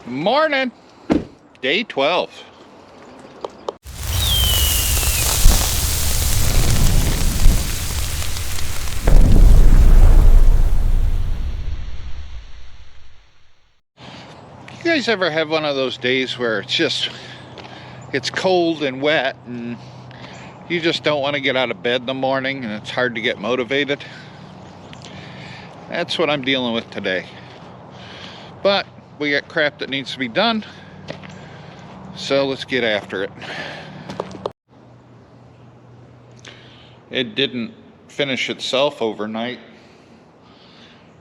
Morning. Day 12. You guys ever have one of those days where it's cold and wet and you just don't want to get out of bed in the morning and it's hard to get motivated? That's what I'm dealing with today. But we got crap that needs to be done, so let's get after it. It didn't finish itself overnight.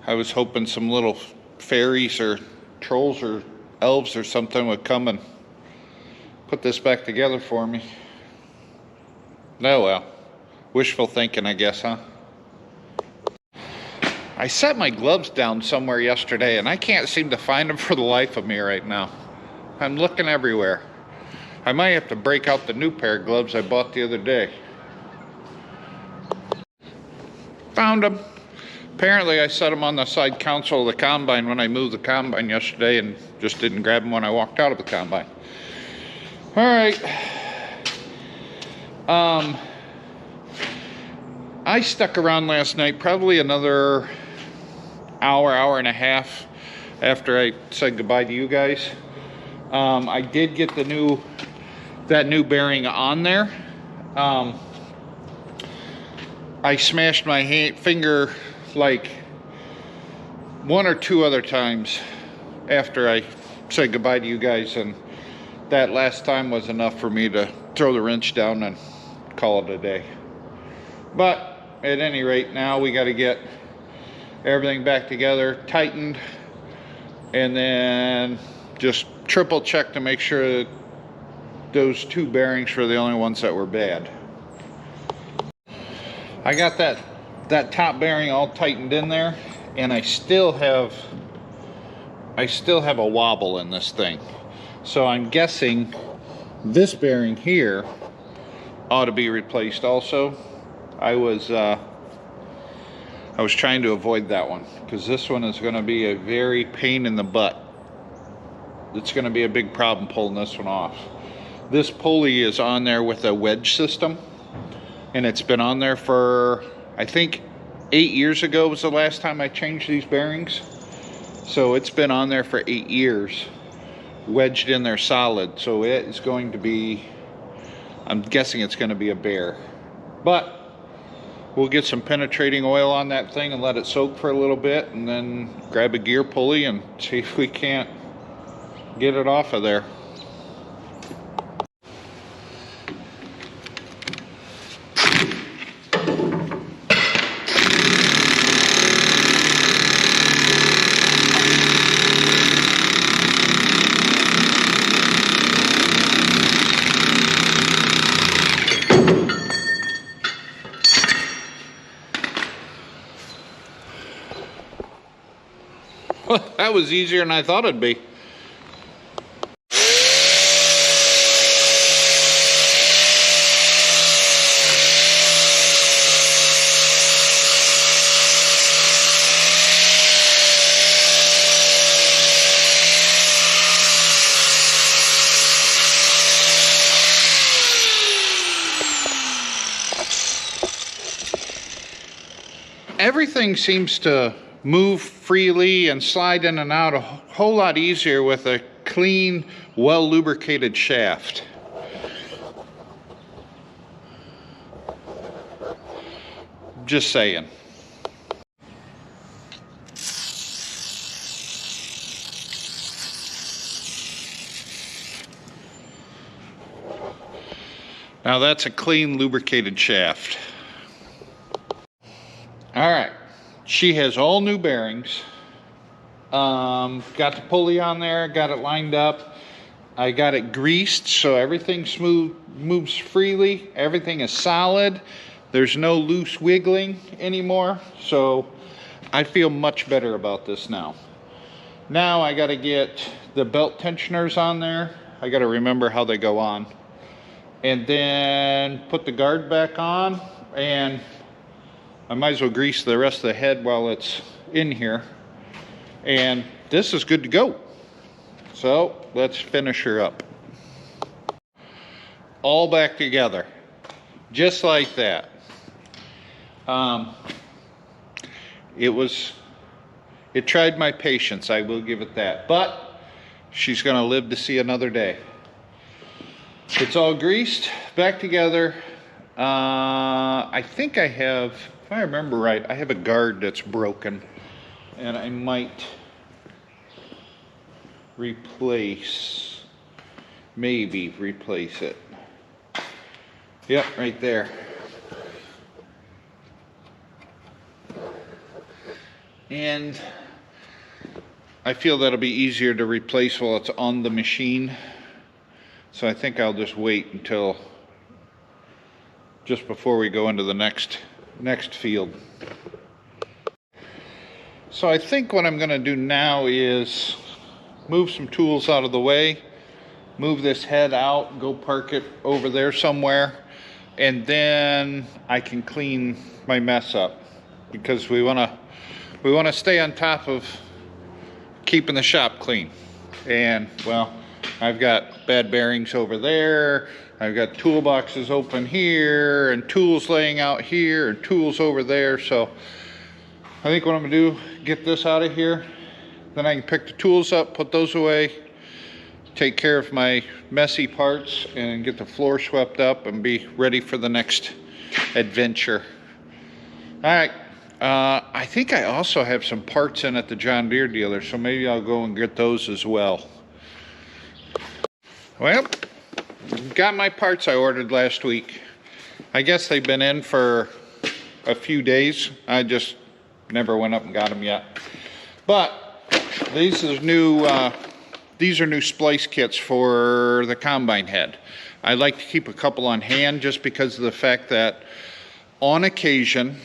I was hoping some little fairies or trolls or elves or something would come and put this back together for me. Oh well, wishful thinking, I guess, huh? I set my gloves down somewhere yesterday and I can't seem to find them for the life of me right now. I'm looking everywhere. I might have to break out the new pair of gloves I bought the other day. Found them. Apparently I set them on the side console of the combine when I moved the combine yesterday and just didn't grab them when I walked out of the combine. All right. I stuck around last night probably another hour and a half after I said goodbye to you guys. I did get that new bearing on there. I smashed my finger like one or two other times after I said goodbye to you guys, and that last time was enough for me to throw the wrench down and call it a day. But at any rate, now we got to get everything back together, tightened, and then just triple check to make sure that those two bearings were the only ones that were bad. I got that top bearing all tightened in there, and I still have a wobble in this thing. So I'm guessing this bearing here ought to be replaced also. I was trying to avoid that one because this one is going to be a very pain in the butt. It's going to be a big problem pulling this one off. This pulley is on there with a wedge system, and it's been on there for, I think 8 years ago was the last time I changed these bearings. So it's been on there for 8 years, wedged in there solid. So it is going to be, I'm guessing it's going to be a bear. But we'll get some penetrating oil on that thing and let it soak for a little bit, and then grab a gear pulley and see if we can't get it off of there. That was easier than I thought it'd be. Everything seems to move freely and slide in and out a whole lot easier with a clean, well lubricated shaft. Just saying. Now that's a clean lubricated shaft. All right. She has all new bearings. Got the pulley on there, got it lined up. I got it greased so everything smooth, moves freely. Everything is solid. There's no loose wiggling anymore. So I feel much better about this now. Now I got to get the belt tensioners on there. I got to remember how they go on. And then put the guard back on, and I might as well grease the rest of the head while it's in here. And this is good to go. So let's finish her up. All back together, just like that. It tried my patience, I will give it that, but she's gonna live to see another day. It's all greased, back together. I think I have, if I remember right, I have a guard that's broken, and I might maybe replace it. Yep, right there. And I feel that'll be easier to replace while it's on the machine. So I think I'll just wait until just before we go into the next field. So I think what I'm gonna do now is move some tools out of the way, move this head out, go park it over there somewhere, and then I can clean my mess up, because we wanna stay on top of keeping the shop clean. And well, I've got bad bearings over there, I've got toolboxes open here, and tools laying out here, and tools over there. So I think what I'm gonna do, get this out of here, then I can pick the tools up, put those away, take care of my messy parts, and get the floor swept up and be ready for the next adventure. All right. I think I also have some parts in at the John Deere dealer, so maybe I'll go and get those as well. Well, got my parts I ordered last week. I guess they've been in for a few days. I just never went up and got them yet. But these are new splice kits for the combine head. I like to keep a couple on hand just because of the fact that on occasion,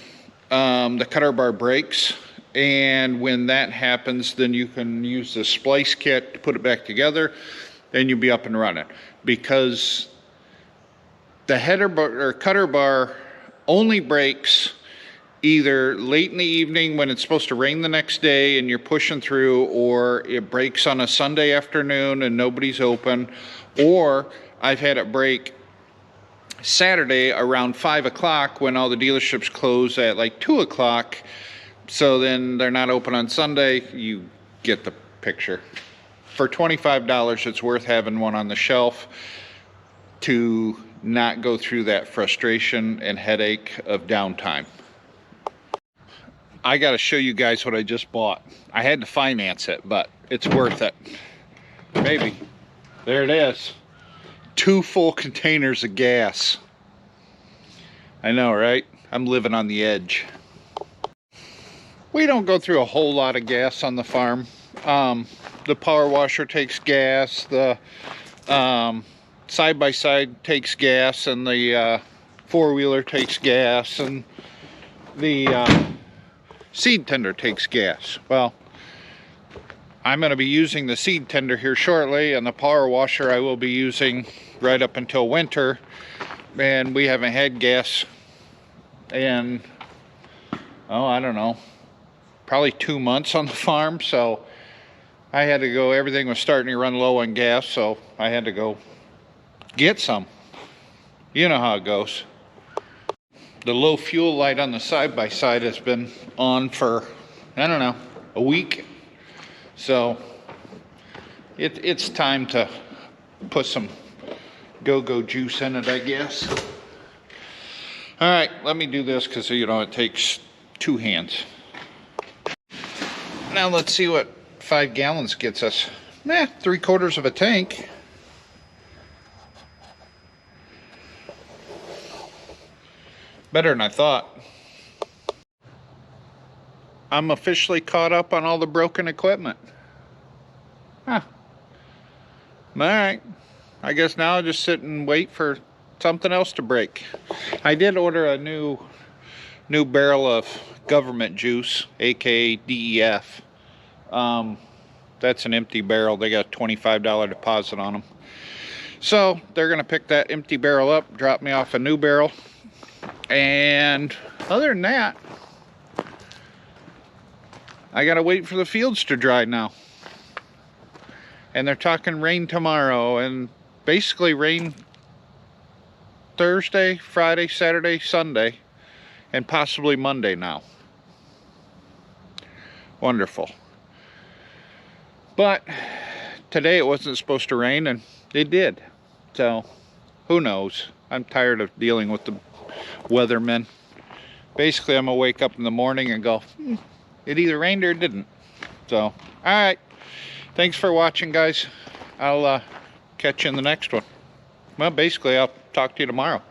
the cutter bar breaks, and when that happens, then you can use the splice kit to put it back together, and you'll be up and running. Because the header bar or cutter bar only breaks either late in the evening when it's supposed to rain the next day and you're pushing through, or it breaks on a Sunday afternoon and nobody's open, or I've had it break Saturday around 5 o'clock when all the dealerships close at like 2 o'clock. So then they're not open on Sunday. You get the picture. For $25, it's worth having one on the shelf to not go through that frustration and headache of downtime. I got to show you guys what I just bought. I had to finance it, but it's worth it. Maybe. There it is. 2 full containers of gas. I know, right? I'm living on the edge. We don't go through a whole lot of gas on the farm. The power washer takes gas, the side-by-side takes gas, and the four-wheeler takes gas, and the seed tender takes gas. Well, I'm going to be using the seed tender here shortly, and the power washer I will be using right up until winter. And we haven't had gas in, oh, I don't know, probably 2 months on the farm. So I had to go, everything was starting to run low on gas, so I had to go get some. You know how it goes. The low fuel light on the side-by-side has been on for, I don't know, a week. So it's time to put some go-go juice in it, I guess. All right, let me do this because, you know, it takes 2 hands. Now let's see what 5 gallons gets us. 3/4 of a tank. Better than I thought. I'm officially caught up on all the broken equipment. Huh. All right. I guess now I'll just sit and wait for something else to break. I did order a new barrel of government juice, aka DEF. That's an empty barrel. They got a $25 deposit on them. So they're going to pick that empty barrel up, drop me off a new barrel. And other than that, I gotta wait for the fields to dry now. And they're talking rain tomorrow, and basically rain Thursday, Friday, Saturday, Sunday, and possibly Monday now. Wonderful. But today it wasn't supposed to rain, and it did. So who knows? I'm tired of dealing with the weathermen. Basically, I'm gonna wake up in the morning and go, it either rained or it didn't. So, all right. Thanks for watching, guys. I'll catch you in the next one. Well, basically, I'll talk to you tomorrow.